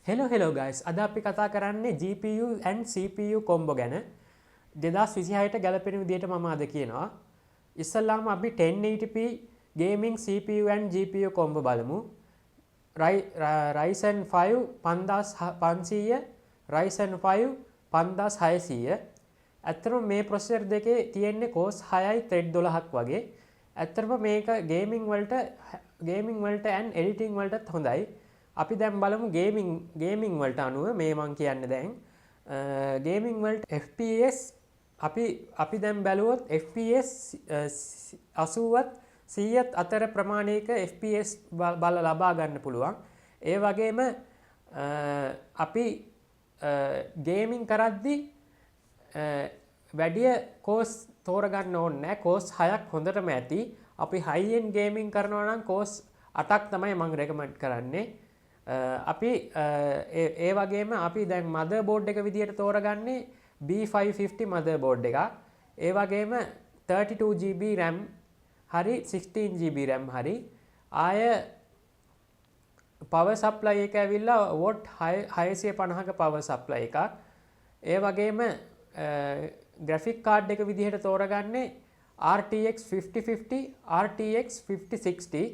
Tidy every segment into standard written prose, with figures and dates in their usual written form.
hello guys. අද අපි කතා කරන්නේ GPU and CPU කොම්බෝ ගැන. 2026ට ගැලපෙන විදිහට මම අද කියනවා. ඉස්සල්ලාම අපි 1080p gaming CPU and GPU කොම්බෝ බලමු. Ryzen 5 5500, Ryzen 5 5600. ඇත්තටම මේ ප්‍රොසෙසර් දෙකේ තියෙන්නේ cores 6යි thread 12ක් වගේ. ඇත්තටම මේක gaming වලට and editing වලටත් හොඳයි. අපි දැන් බලමු ගේමින් වලට අනුව මේ මං කියන්නේ දැන් ගේමින් වලට FPS අපි දැන් බැලුවොත් FPS 80ත් 100ත් අතර ප්‍රමාණයක FPS බල ලබා ගන්න පුළුවන්. ඒ වගේම අපි ගේමින් කරද්දී වැඩි කෝස් තෝරගන්න ඕනේ නැහැ. කෝස් 6ක් හොඳටම ඇති. අපි high end gaming කරනවා නම් කෝස් 8ක් තමයි මම රෙකමන්ඩ් කරන්නේ. අපි ඒ වගේම අපි දැන් මදර්බෝඩ් එක විදියට තෝරගන්නේ B550 මදර්බෝඩ් එක. ඒ වගේම 32GB RAM හරි 16GB RAM හරි. ආය පවර් සප්ලයි එක ඇවිල්ලා වොට් 650ක පවර් සප්ලයි එකක්. ඒ වගේම ග්‍රැෆික් කාඩ් එක විදිහට තෝරගන්නේ RTX 5050 RTX 5060.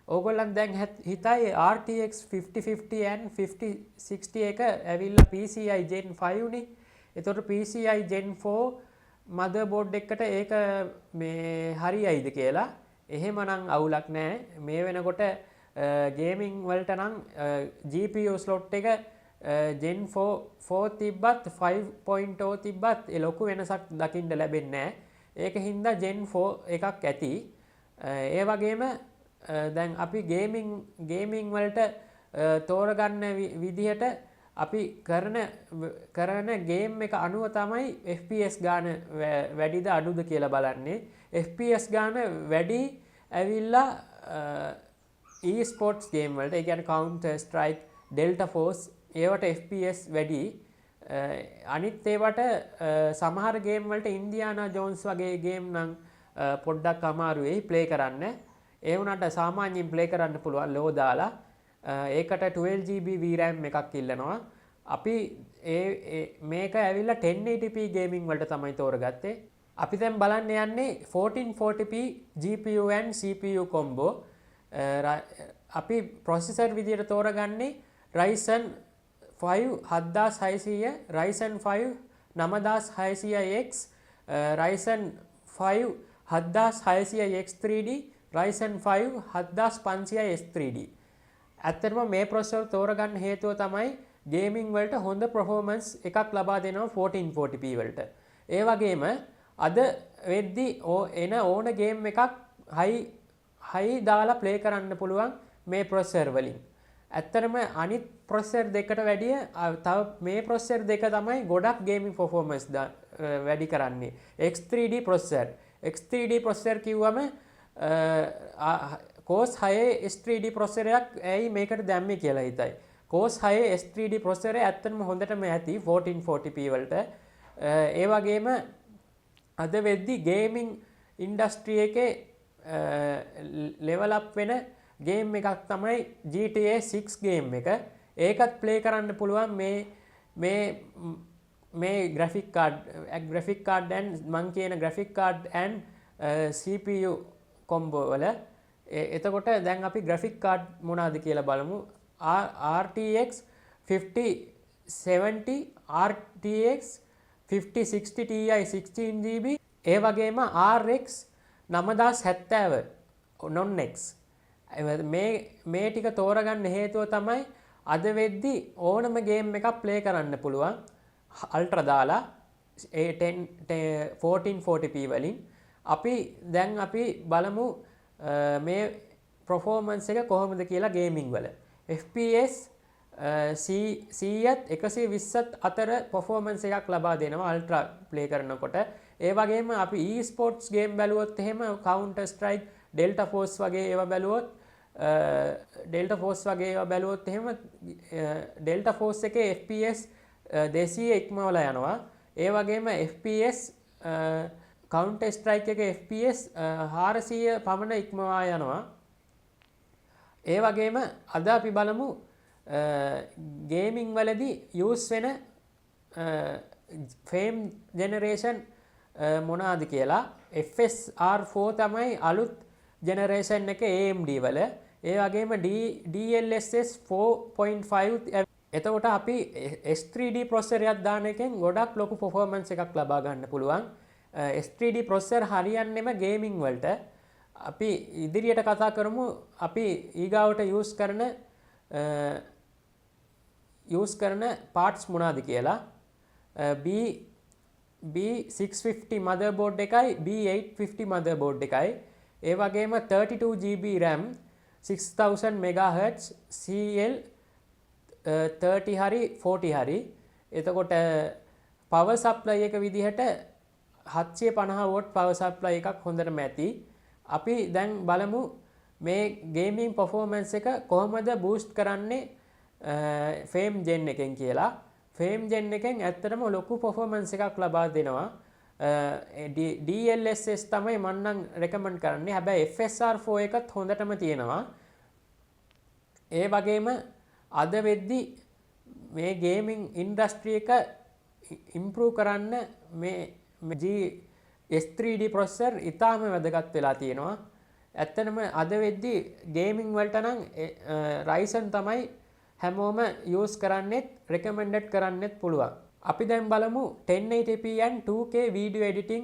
ඕගොල්ලන් දැන් හිතයි RTX 5050 and 5060 එක ඇවිල්ලා PCI Gen 5 නේ. එතකොට PCI Gen 4 මදර්බෝඩ් එකකට ඒක මේ හරියයිද කියලා. එහෙමනම් අවුලක් නැහැ. මේ වෙනකොට ගේමින් වලට නම් GPU slot එක Gen 4 තිබ්බත් 5.0 තිබ්බත් ඒ ලොකු වෙනසක් දකින්න ලැබෙන්නේ නැහැ. ඒක හින්දා Gen 4 එකක් ඇති. ඒ වගේම දැන් අපි ගේමින් වලට තෝරගන්න විදිහට අපි කරන ගේම් එක අනුව තමයි FPS ගාන වැඩිද අඩුද කියලා බලන්නේ. FPS ගාන වැඩි ඇවිල්ලා e-sports ගේම් වලට, ඒ කියන්නේ Counter Strike, Delta Force ඒවට FPS වැඩි. අනිත් ඒවට සමහර ගේම් වලට ඉන්දියානා ජෝන්ස් වගේ ගේම් නම් පොඩ්ඩක් අමාරු වෙයි ප්ලේ කරන්න. ඒ වුණාට සාමාන්‍යයෙන් ප්ලේ කරන්න පුළුවන් ලෝ දාලා. ඒකට 12GB VRAM එකක් ඉල්ලනවා. අපි මේක ඇවිල්ලා 1080p ගේමින් වලට තමයි තෝරගත්තේ. අපි දැන් බලන්න යන්නේ 1440p GPU and CPU combo. අපි processor විදියට තෝරගන්නේ Ryzen 5 7600, Ryzen 5 9600X, Ryzen 5 7600X3D, Ryzen 5 7500S3D. ඇත්තටම මේ ප්‍රොසෙසර් තෝරගන්න හේතුව තමයි ගේමින් වලට හොඳ performance එකක් ලබා දෙනවා 1440p වලට. ඒ වගේම අද වෙද්දි ඕන ගේම් එකක් high දාලා play කරන්න පුළුවන් මේ ප්‍රොසෙසර් වලින්. ඇත්තටම අනිත් ප්‍රොසෙසර් දෙකට වැඩිය තව මේ ප්‍රොසෙසර් දෙක තමයි ගොඩක් ගේමින් performance වැඩි කරන්නේ. X3D processor. X3D ප්‍රොසෙසර් කිව්වම කෝස් 6 S3D ප්‍රොසෙසරයක් ඇයි මේකට දැම්මේ කියලා හිතයි. කෝස් 6 S3D ප්‍රොසෙසරය ඇත්තටම හොඳටම ඇති 1440p වලට. ඒ වගේම අද වෙද්දි ගේමින් ඉන්ඩස්ට්‍රි එකේ ලෙවල් අප් වෙන ගේම් එකක් තමයි GTA 6 ගේම් එක. ඒකත් ප්ලේ කරන්න පුළුවන් මේ ග්‍රැෆික් කාඩ් and මං කියන ග්‍රැෆික් කාඩ් and CPU කොම්බෝ වල. එතකොට දැන් අපි ග්‍රැෆික් කාඩ් මොනවාද කියලා බලමු. RTX 5070, RTX 5060 Ti 16GB, ඒ වගේම RX 9070 non-X. මේ ටික තෝරගන්න හේතුව තමයි අද වෙද්දි ඕනම ගේම් එකක් ප්ලේ කරන්න පුළුවන් අල්ට්‍රා දාලා 1440p වලින්. දැන් අපි බලමු මේ performance එක කොහොමද කියලා ගේමින් වල. FPS 100ත් 120ත් අතර performance එකක් ලබා දෙනවා අල්ට්‍රා ප්ලේ කරනකොට. ඒ වගේම අපි e-sports ගේම් බැලුවොත් එහෙම Counter Strike, Delta Force වගේ ඒවා බැලුවොත් එහෙම Delta Force එකේ FPS 200 ඉක්මවලා යනවා. ඒ වගේම FPS Counter Strike එකේ FPS 400 පමණ ඉක්මවා යනවා. ඒ වගේම අද අපි බලමු ගේමින් වලදී යූස් වෙන ෆේම් ජෙනරේෂන් මොනවාද කියලා FSR4 තමයි අලුත් ජෙනරේෂන් එක AMD වල. ඒ වගේම DLSS 4.5 එතකොට අපි S3D ප්‍රොසෙසරයක් දාන එකෙන් ගොඩක් ලොකු පර්ෆෝමන්ස් එකක් ලබා ගන්න පුළුවන්. S3D ප්‍රොසෙසර් හරියන්නේම ගේමින් වලට. අපි ඉදිරියට කතා කරමු අපි ඊගාවට යූස් කරන පාර්ට්ස් මොනවාද කියලා. B650 motherboard එකයි B850 motherboard එකයි. ඒ වගේම 32GB RAM 6000 MHz CL 30 හරි 40 හරි. එතකොට පවර් සප්ලයි එක විදිහට 750 වෝට් පවර් සප්ලයි එකක් හොඳටම ඇති. අපි දැන් බලමු මේ ගේමින් පර්ෆෝමන්ස් එක කොහොමද බූස්ට් කරන්නේ ෆේම් ජෙන් එකෙන් කියලා. ෆේම් ජෙන් එකෙන් ඇත්තටම ලොකු පර්ෆෝමන්ස් එකක් ලබා දෙනවා. DLSS තමයි මම නම් රෙකමන්ඩ් කරන්නේ. හැබැයි FSR4 එකත් හොඳටම තියෙනවා. ඒ වගේම අද වෙද්දි මේ ගේමින් ඉන්ඩස්ට්‍රි එක ඉම්ප්‍රූව් කරන්න මේ S3D ප්‍රොසෙසර් ඉතාම වැදගත් වෙලා තියෙනවා. ඇත්තටම අද වෙද්දි ගේමින් වලට නම් Ryzen තමයි හැමෝම යූස් කරන්නෙත් රෙකමෙන්ඩඩ් කරන්නෙත් පුළුවන්. අපි දැන් බලමු 1080p and 2K video editing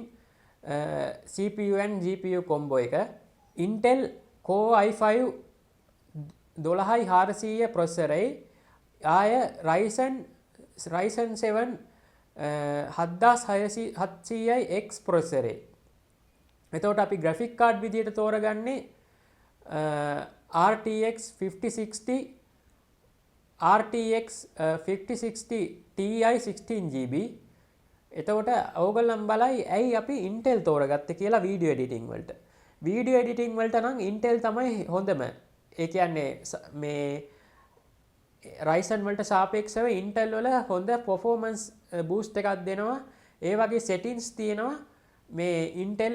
CPU and GPU combo එක. Intel Core i5 12400 ප්‍රොසෙසරයි ආය Ryzen 7 7600X ප්‍රොසෙසරේ. එතකොට අපි ග්‍රැෆික් කාඩ් විදියට තෝරගන්නේ RTX 5060 Ti 16GB. එතකොට ඕගොල්ලන් බලයි ඇයි අපි Intel තෝරගත්තේ කියලා වීඩියෝ එඩිටිං වලට. වීඩියෝ එඩිටිං වලට නම් Intel තමයි හොඳම. ඒ කියන්නේ මේ Ryzen වලට සාපේක්ෂව Intel වල හොඳ performance boost එකක් දෙනවා. ඒ වගේ settings තියෙනවා මේ Intel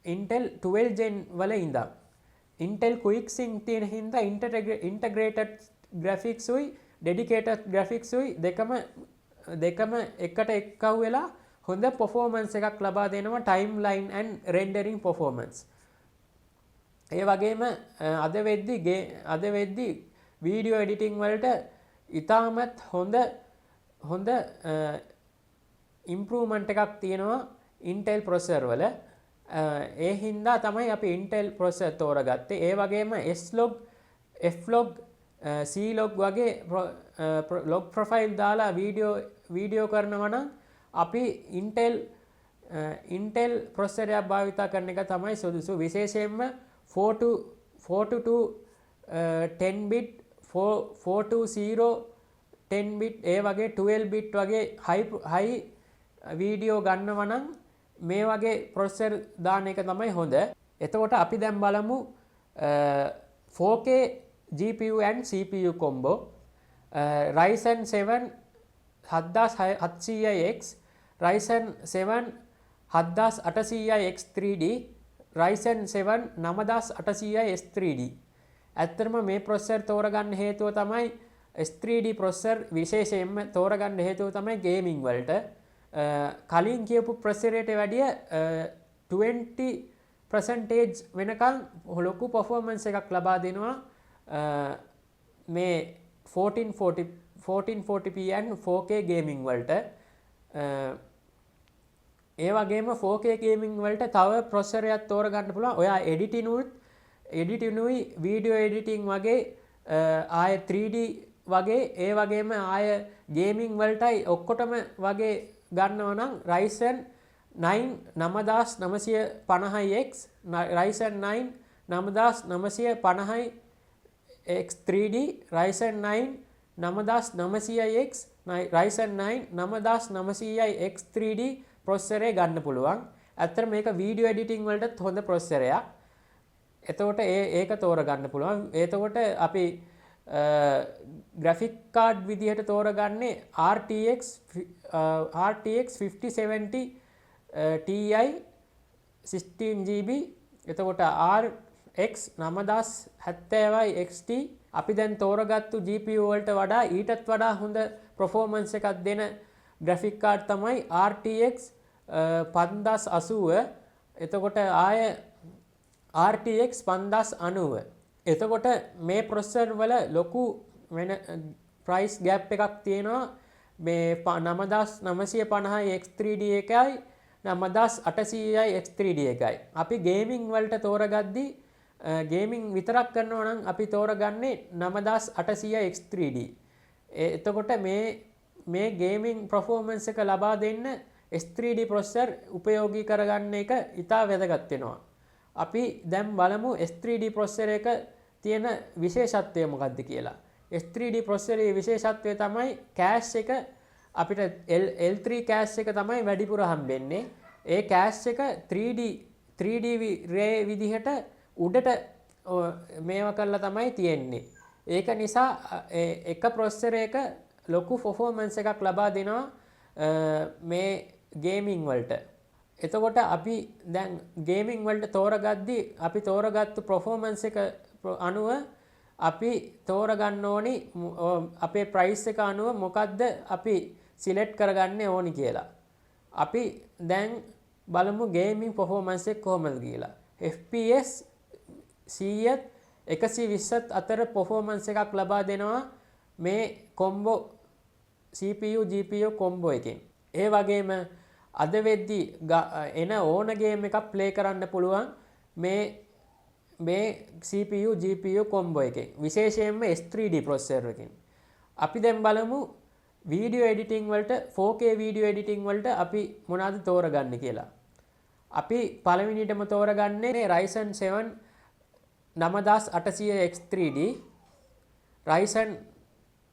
12 gen වල ඉඳන්. Intel Quick Sync තියෙන හින්දා integrated graphics උයි dedicated graphics උයි දෙකම එකට එක්කව වෙලා හොඳ performance එකක් ලබා දෙනවා timeline and rendering performance. ඒ වගේම අද වෙද්දි වීඩියෝ එඩිටිං වලට ඉතාමත් හොඳ ඉම්ප්‍රූව්මන්ට් එකක් තියෙනවා Intel ප්‍රොසෙසර් වල. ඒ හින්දා තමයි අපි Intel ප්‍රොසෙසර් තෝරගත්තේ. ඒ වගේම S-Log, F-Log, C-Log වගේ log profile දාලා වීඩියෝ කරනවා නම් අපි Intel ප්‍රොසෙසරයක් භාවිත කරන එක තමයි සුදුසු. විශේෂයෙන්ම 422 10 bit 420 10 bit ඒ වගේ 12 bit වගේ high වීඩියෝ ගන්නවා නම් මේ වගේ ප්‍රොසෙසර් දාන එක තමයි හොඳ. එතකොට අපි දැන් බලමු 4K GPU and CPU combo. Ryzen 7 7600X, Ryzen 7 7800X3D, Ryzen 7 9800S3D. ඇත්තටම මේ ප්‍රොසෙසර් තෝරගන්න හේතුව තමයි S3D ප්‍රොසෙසර් විශේෂයෙන්ම තෝරගන්න හේතුව තමයි ගේමින් වලට. කලින් කියපු ප්‍රොසෙසරයට වැඩිය 20% වෙනකන් ලොකු පර්ෆෝමන්ස් එකක් ලබා දෙනවා මේ 1440p and 4K ගේමින් වලට. ඒ වගේම 4K ගේමින් වලට තව ප්‍රොසෙසරයක් තෝරගන්න පුළුවන්. ඔයා එඩිටිනුයි වීඩියෝ එඩිටිං වගේ ආය 3D වගේ ඒ වගේම ආය ගේමින් වලටයි ඔක්කොටම වගේ ගන්නවා නම් Ryzen 9 9950X, Ryzen 9 9950 X3D, Ryzen 9 9900X, Ryzen 9 9900 X3D ප්‍රොසෙසරේ ගන්න පුළුවන්. ඇත්තට මේක වීඩියෝ එඩිටිං වලට හොඳ ප්‍රොසෙසරයක්. එතකොට ඒක තෝරගන්න පුළුවන්. එතකොට අපි ග්‍රැෆික් කාඩ් විදිහට තෝරගන්නේ RTX 5070 Ti 16GB. එතකොට RX 9070 XT අපි දැන් තෝරගත්තු GPU වලට වඩා ඊටත් වඩා හොඳ performance එකක් දෙන graphic card තමයි RTX 5080. එතකොට ආය RTX 5090. එතකොට මේ processor වල ලොකු වෙන price gap එකක් තියෙනවා. මේ 9950 X3D එකයි 9800 X3D එකයි. අපි gaming වලට තෝරගද්දි gaming විතරක් කරනවා නම් අපි තෝරගන්නේ 9800 X3D. එතකොට මේ gaming performance එක ලබා දෙන්න S3D processor උපයෝගී කරගන්න එක ඉතා වැදගත් වෙනවා. අපි දැන් බලමු S3D processor එක තියෙන විශේෂත්වය මොකක්ද කියලා. S3D processor එකේ විශේෂත්වය තමයි cache එක අපිට L3 cache එක තමයි වැඩිපුර හම්බෙන්නේ. ඒ cache එක 3D ray විදිහට උඩට මේවා කරලා තමයි තියෙන්නේ. ඒක නිසා එක processor එක ලොකු performance එකක් ලබා දෙනවා මේ gaming වලට. එතකොට අපි දැන් gaming වලට තෝරගද්දි අපි තෝරගත්තු performance එක අනුව අපි තෝරගන්න ඕනි අපේ price එක අනුව මොකද්ද අපි select කරගන්න ඕනි කියලා. අපි දැන් බලමු gaming performance එක කොහොමද කියලා. FPS 100ත් 120ත් අතර performance එකක් ලබා දෙනවා මේ combo CPU GPU combo එකෙන්. ඒ වගේම අද වෙද්දි එන ඕන ගේම් එකක් play කරන්න පුළුවන් මේ CPU GPU combo එකෙන්. විශේෂයෙන්ම S3D processor එකෙන්. අපි දැන් බලමු video editing වලට 4K video editing වලට අපි මොනවද තෝරගන්නේ කියලා. අපි පළවෙනිටම තෝරගන්නේ Ryzen 7 9800 X3D, Ryzen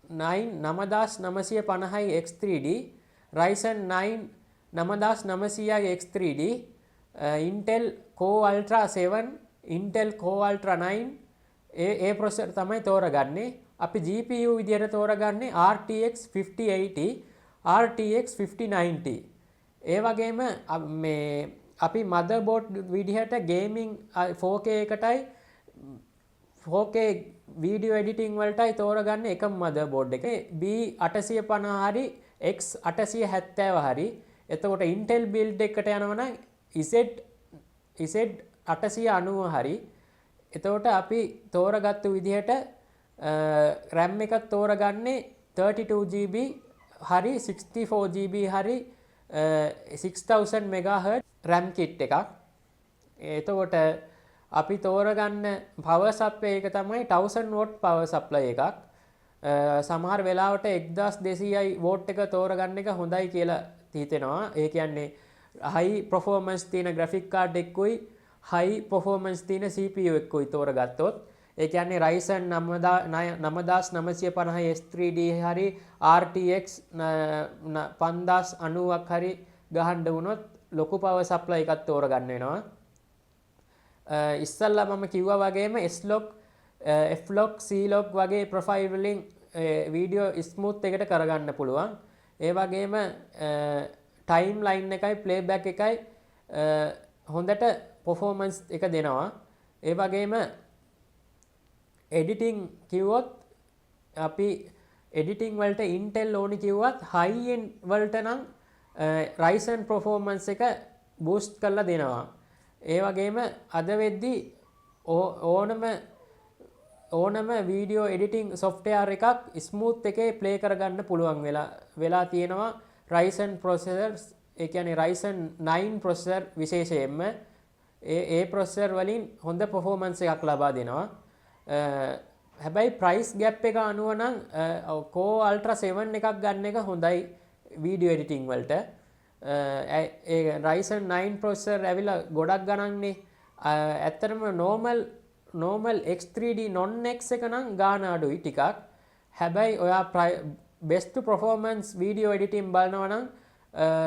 9 9950 X3D, Ryzen 9 9900 X3D, Intel Core Ultra 7, Intel Core Ultra 9 ඒ processor තමයි තෝරගන්නේ. අපි GPU විදියට තෝරගන්නේ RTX 5080, RTX 5090. ඒ වගේම මේ අපි motherboard විදිහට gaming 4K එකටයි 4K video editing වලටයි තෝරගන්නේ එකම motherboard එක. B850 හරි X870 හරි. එතකොට Intel build එකට යනවා නම් Z890 හරි. එතකොට අපි තෝරගත්තු විදිහට RAM එකක් තෝරගන්නේ 32GB හරි 64GB හරි 6000 MHz RAM kit එකක්. එතකොට අපි තෝරගන්න power supply එක තමයි 1000 watt power supply එකක්. සමහර වෙලාවට 1200 watt එක තෝරගන්න එක හොඳයි කියලා හිතෙනවා. ඒ කියන්නේ high performance තියෙන graphic card එකකුයි high performance තියෙන CPU එකකුයි තෝරගත්තොත් ඒ කියන්නේ Ryzen 9950 S3D හරි RTX 5090ක් හරි ගහන්න වුණොත් ලොකු power supply එකක් තෝරගන්න වෙනවා. ඉස්සල්ලා මම කිව්වා වගේම S-Log, F-Log, C-Log වගේ profile වලින් video smooth එකට කරගන්න පුළුවන්. ඒ වගේම timeline එකයි playback එකයි හොඳට performance එක දෙනවා. ඒ වගේම editing කිව්වොත් අපි editing වලට Intel ඕනි කිව්වත් high end වලට නම් Ryzen performance එක boost කරලා දෙනවා. ඒ වගේම අද වෙද්දි ඕනම video editing software එකක් smooth එකේ play කරගන්න පුළුවන් වෙලා තියෙනවා Ryzen processors. ඒ කියන්නේ Ryzen 9 processor විශේෂයෙන්ම ඒ processor වලින් හොඳ performance එකක් ලබා දෙනවා. හැබැයි price gap එක අනුව නම් Core Ultra 7 එකක් ගන්න එක හොඳයි video editing වලට. ඒ Ryzen 9 processor ඇවිල්ලා ගොඩක් ගණන්නේ. ඇත්තටම normal X3D non-X එක නම් ගාන අඩුයි ටිකක්. හැබැයි ඔයා best performance video editing බලනවා නම්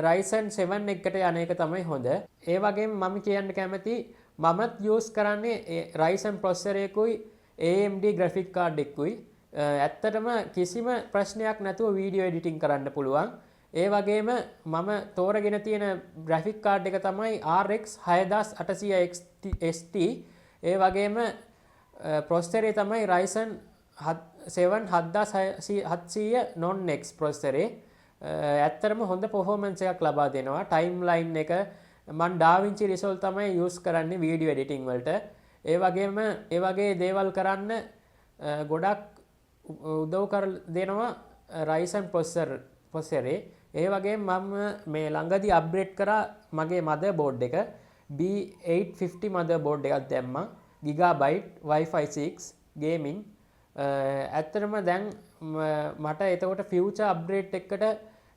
Ryzen 7 එකට යන එක තමයි හොඳ. ඒ වගේම මම කියන්න කැමති මමත් use කරන්නේ Ryzen processor එකකුයි AMD graphic card එකකුයි. ඇත්තටම කිසිම ප්‍රශ්නයක් නැතුව video editing කරන්න පුළුවන්. ඒ වගේම මම තෝරගෙන තියෙන graphic card එක තමයි RX 6800 XT. ඒ වගේම processor එක තමයි Ryzen 7,700 non-X ප්‍රොසෙසරේ ඇත්තටම හොඳ performance එකක් ලබා දෙනවා. ටයිම්ලයින් එක මම DaVinci Resolve තමයි use කරන්නේ වීඩියෝ එඩිටිංగ్ වලට. ඒ වගේම ඒ වගේ දේවල් කරන්න ගොඩක් උදව් කර දෙනවා Ryzen ප්‍රොසෙසරේ. ඒ වගේම මම මේ ළඟදී අප්ග්‍රේඩ් කරා මගේ මදර්බෝඩ් එක B850 මදර්බෝඩ් එකක් දැම්මා. Gigabyte Wi-Fi 6 gaming. ඇත්තටම දැන් මට එතකොට ෆියුචර් අප්ග්‍රේඩ් එකකට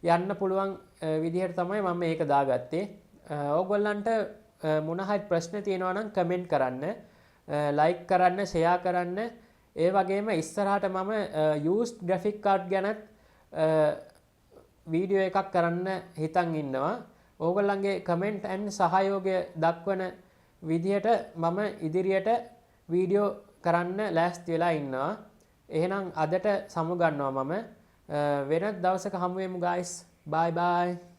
යන්න පුළුවන් විදිහට තමයි මම මේක දාගත්තේ. ඕගොල්ලන්ට මොන හරි ප්‍රශ්න තියෙනවා නම් කමෙන්ට් කරන්න, ලයික් කරන්න, ෂෙයා කරන්න. ඒ වගේම ඉස්සරහට මම used graphic card ගැනත් වීඩියෝ එකක් කරන්න හිතන් ඉන්නවා. ඕගොල්ලන්ගේ කමෙන්ට් and සහයෝගය දක්වන විදිහට මම ඉදිරියට වීඩියෝ කරන්න ලෑස්ති වෙලා ඉන්නවා. එහෙනම් අදට සමුගන්නවා මම. වෙනත් දවසක හමු වෙමු guys. Bye bye.